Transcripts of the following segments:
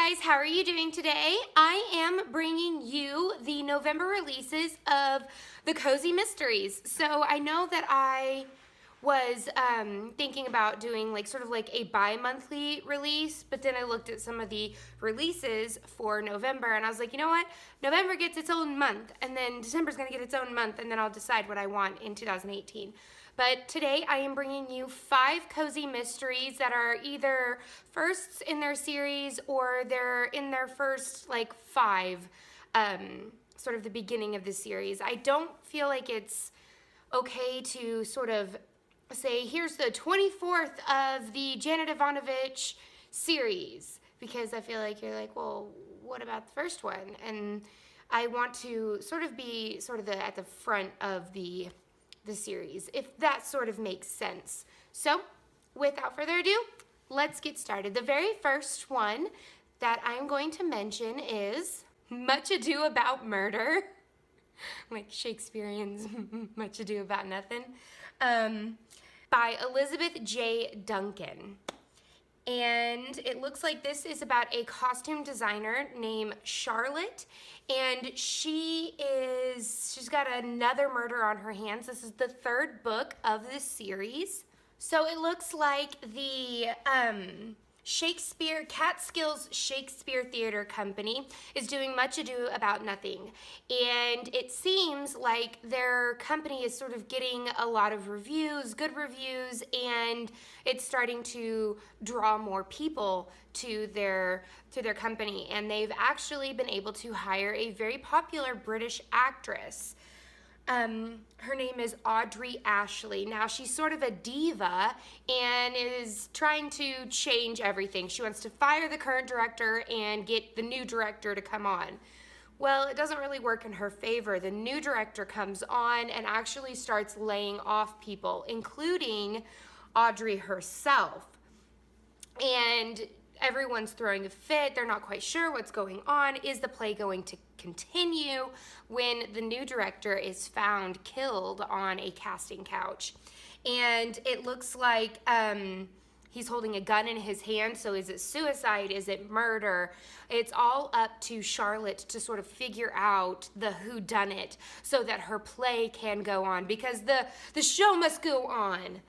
guys, how are you doing today? I am bringing you the November releases of the Cozy Mysteries. So I know that I was thinking about doing sort of like a bi-monthly release, but then I looked at some of the releases for November and I was like, you know what? November gets its own month, and then December's gonna get its own month, and then I'll decide what I want in 2018. But today I am bringing you 5 cozy mysteries that are either firsts in their series or they're in their first 5, sort of the beginning of the series. I don't feel like it's okay to sort of say, here's the 24th of the Janet Ivanovich series, because I feel like you're like, well, what about the first one? And I want to sort of be at the front of the series, if that sort of makes sense. So without further ado, let's get started. The very first one that I'm going to mention is Much Ado About Murder, like Shakespearean's Much Ado About Nothing, by Elizabeth J. Duncan. And it looks like this is about a costume designer named Charlotte, and she's got another murder on her hands. This is the 3rd book of this series. So it looks like the Catskills Shakespeare Theater Company is doing Much Ado About Nothing, and it seems like their company is sort of getting a lot of reviews, good reviews, and it's starting to draw more people to their company, and they've actually been able to hire a very popular British actress. Her name is Audrey Ashley. Now, she's sort of a diva and is trying to change everything. She wants to fire the current director and get the new director to come on. Well, it doesn't really work in her favor. The new director comes on and actually starts laying off people, including Audrey herself. And everyone's throwing a fit. They're not quite sure what's going on. Is the play going to continue when the new director is found killed on a casting couch? And it looks like he's holding a gun in his hand. So is it suicide? Is it murder? It's all up to Charlotte to sort of figure out the whodunit so that her play can go on, because the show must go on.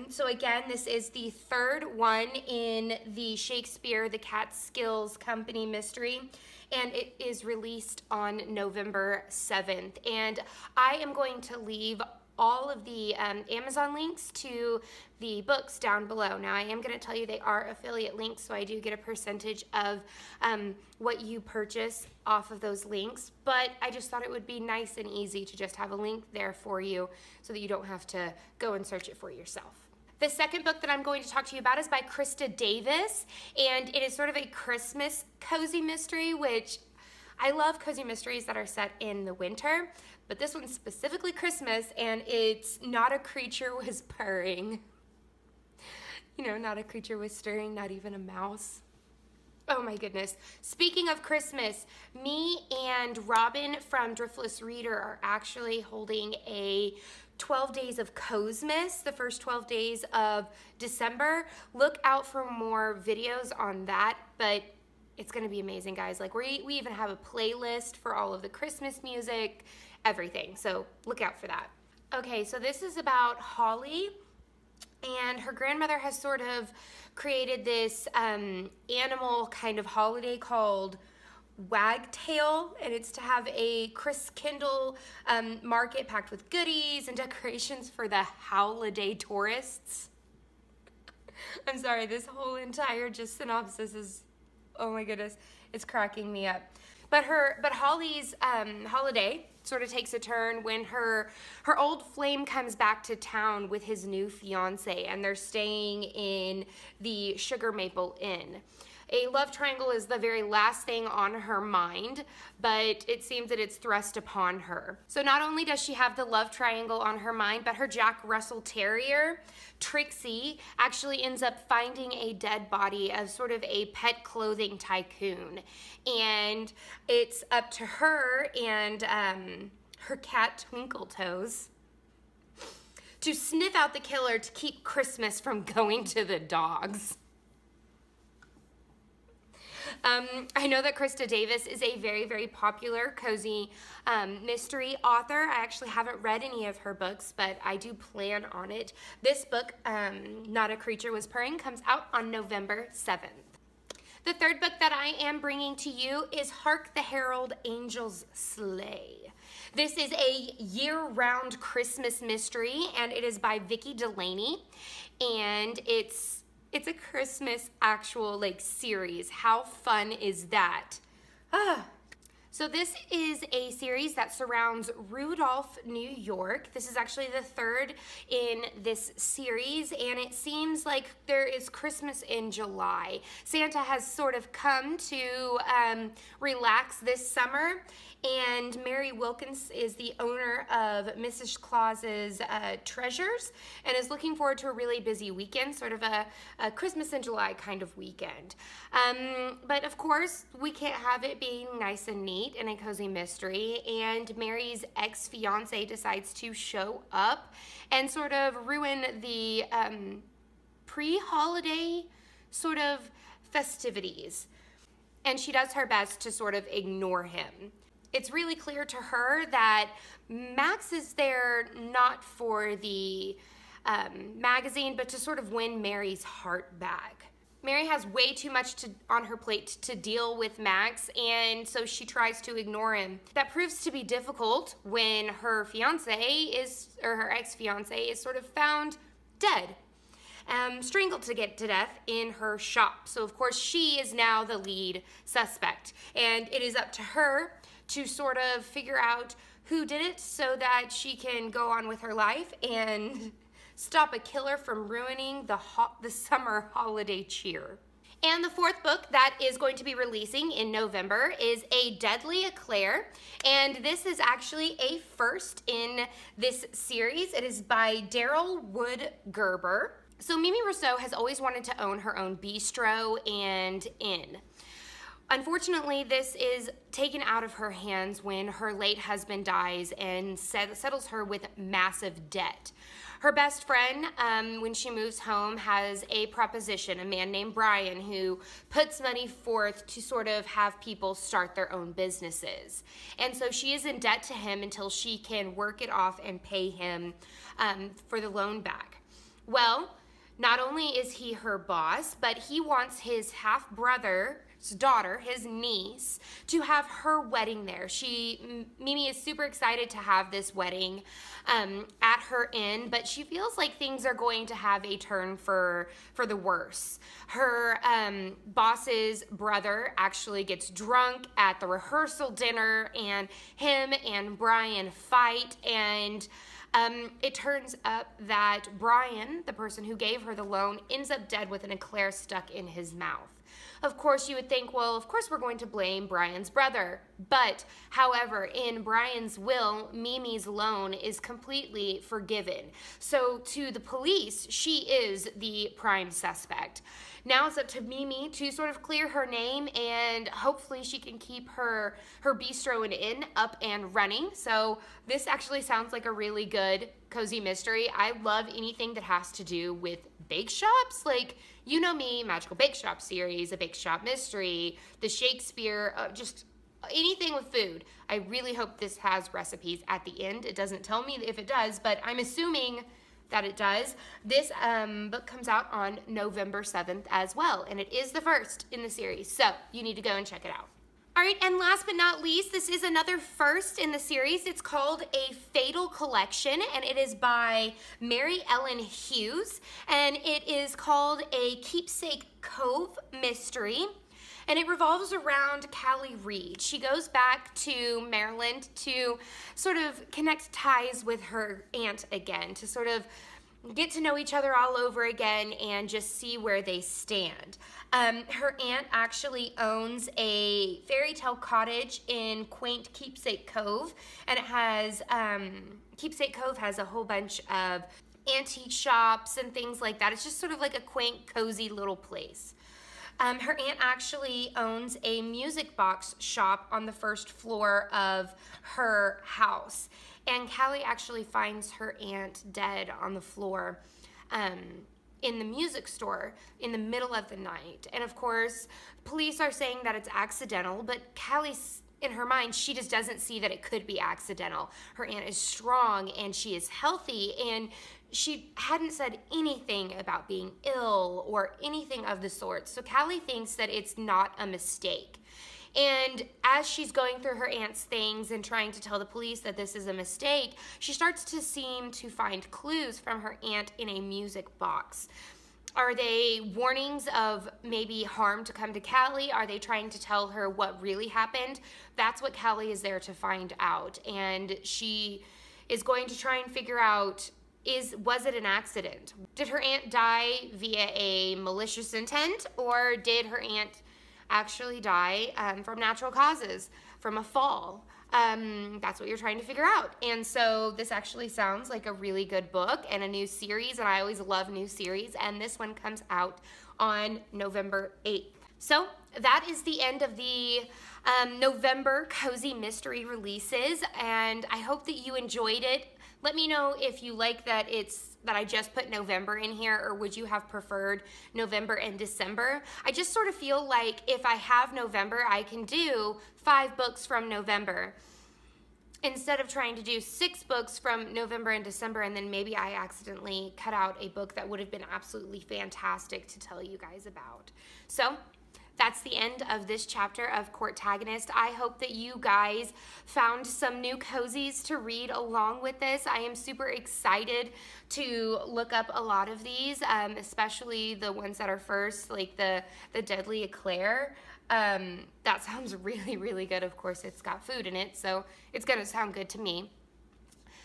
So again, this is the 3rd one in the Shakespeare, the Catskills Company mystery, and it is released on November 7th. And I am going to leave all of the Amazon links to the books down below. Now, I am going to tell you they are affiliate links, so I do get a percentage of what you purchase off of those links, but I just thought it would be nice and easy to just have a link there for you so that you don't have to go and search it for yourself. The second book that I'm going to talk to you about is by Krista Davis, and it is sort of a Christmas cozy mystery, which I love cozy mysteries that are set in the winter, but this one's specifically Christmas, and it's Not a Creature Was Purring. You know, not a creature was stirring, not even a mouse. Oh my goodness. Speaking of Christmas, me and Robin from Driftless Reader are actually holding a 12 days of Cosmas, the first 12 days of December. Look out for more videos on that, but it's gonna be amazing, guys. We even have a playlist for all of the Christmas music, everything. So look out for that. Okay, so this is about Holly, and her grandmother has sort of created this animal kind of holiday called Wagtail, and it's to have a Christkindl market packed with goodies and decorations for the holiday tourists. I'm sorry, this whole entire just synopsis is, oh my goodness, it's cracking me up. But Holly's holiday sort of takes a turn when her old flame comes back to town with his new fiance, and they're staying in the Sugar Maple Inn. A love triangle is the very last thing on her mind, but it seems that it's thrust upon her. So not only does she have the love triangle on her mind, but her Jack Russell Terrier, Trixie, actually ends up finding a dead body of sort of a pet clothing tycoon. And it's up to her and her cat Twinkletoes to sniff out the killer to keep Christmas from going to the dogs. I know that Krista Davis is a very, very popular cozy mystery author. I actually haven't read any of her books, but I do plan on it. This book, Not a Creature Was Purring, comes out on November 7th. The third book that I am bringing to you is Hark, the Herald, Angels Slay. This is a year-round Christmas mystery, and it is by Vicki Delaney, and it's a Christmas actual series. How fun is that? So this is a series that surrounds Rudolph, New York. This is actually the third in this series, and it seems like there is Christmas in July. Santa has sort of come to relax this summer, and Mary Wilkins is the owner of Mrs. Claus's Treasures and is looking forward to a really busy weekend, sort of a Christmas in July kind of weekend. But of course, we can't have it being nice and neat in a cozy mystery, and Mary's ex-fiance decides to show up and sort of ruin the pre-holiday sort of festivities. And she does her best to sort of ignore him. It's really clear to her that Max is there not for the magazine, but to sort of win Mary's heart back. Mary has way too much on her plate to deal with Max, and so she tries to ignore him. That proves to be difficult when her her ex-fiance is sort of found dead, strangled to death in her shop. So of course she is now the lead suspect, and it is up to her to sort of figure out who did it so that she can go on with her life and stop a killer from ruining the summer holiday cheer. And the fourth book that is going to be releasing in November is A Deadly Eclair, and this is actually a first in this series. It is by Daryl Wood Gerber. So Mimi Rousseau has always wanted to own her own bistro and inn. Unfortunately, this is taken out of her hands when her late husband dies and settles her with massive debt. Her best friend, when she moves home, has a proposition, a man named Brian, who puts money forth to sort of have people start their own businesses. And so she is in debt to him until she can work it off and pay him for the loan back. Well, not only is he her boss, but he wants his half-brother's daughter, his niece, to have her wedding there. Mimi is super excited to have this wedding at her inn, but she feels like things are going to have a turn for the worse. Her boss's brother actually gets drunk at the rehearsal dinner, and him and Brian fight, and it turns up that Brian, the person who gave her the loan, ends up dead with an eclair stuck in his mouth. Of course, you would think, well, of course we're going to blame Brian's brother. But, however, in Brian's will, Mimi's loan is completely forgiven. So to the police, she is the prime suspect. Now it's up to Mimi to sort of clear her name, and hopefully she can keep her bistro and inn up and running. So this actually sounds like a really good cozy mystery. I love anything that has to do with bake shops. Like, you know me, Magical Bake Shop series, a bake shop mystery, the Shakespeare, just anything with food. I really hope this has recipes at the end. It doesn't tell me if it does, but I'm assuming that it does. This book comes out on November 7th as well, and it is the first in the series, so you need to go and check it out. All right, and last but not least, this is another first in the series. It's called A Fatal Collection, and it is by Mary Ellen Hughes, and it is called A Keepsake Cove Mystery, and it revolves around Callie Reed. She goes back to Maryland to sort of connect ties with her aunt again, to sort of get to know each other all over again and just see where they stand. Her aunt actually owns a fairy tale cottage in quaint Keepsake Cove, and it has, Keepsake Cove has a whole bunch of antique shops and things like that. It's just sort of like a quaint, cozy little place. Her aunt actually owns a music box shop on the first floor of her house. And Callie actually finds her aunt dead on the floor in the music store in the middle of the night. And of course, police are saying that it's accidental, but Callie's in her mind, she just doesn't see that it could be accidental. Her aunt is strong and she is healthy, and she hadn't said anything about being ill or anything of the sort. So Callie thinks that it's not a mistake. And as she's going through her aunt's things and trying to tell the police that this is a mistake, she starts to seem to find clues from her aunt in a music box. Are they warnings of maybe harm to come to Callie? Are they trying to tell her what really happened? That's what Callie is there to find out. And she is going to try and figure out, was it an accident? Did her aunt die via a malicious intent, or did her aunt actually die from natural causes, from a fall? That's what you're trying to figure out. And so this actually sounds like a really good book and a new series, and I always love new series, and this one comes out on November 8th. So that is the end of the November Cozy Mystery releases, and I hope that you enjoyed it. Let me know if you like that I just put November in here, or would you have preferred November and December? I just sort of feel like if I have November, I can do 5 books from November instead of trying to do 6 books from November and December, and then maybe I accidentally cut out a book that would have been absolutely fantastic to tell you guys about. So that's the end of this chapter of Courtagonist. I hope that you guys found some new cozies to read along with this. I am super excited to look up a lot of these, especially the ones that are first, like the Deadly Eclair. That sounds really, really good. Of course, it's got food in it, so it's going to sound good to me.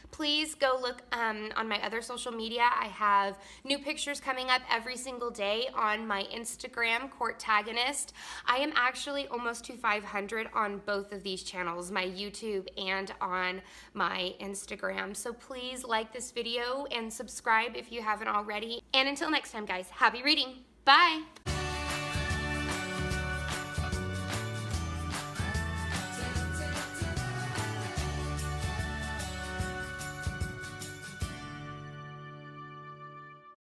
Please go look on my other social media. I have new pictures coming up every single day on my Instagram, Courtagonist. I am actually almost to 500 on both of these channels, my YouTube and on my Instagram. So please like this video and subscribe if you haven't already. And until next time, guys, happy reading. Bye.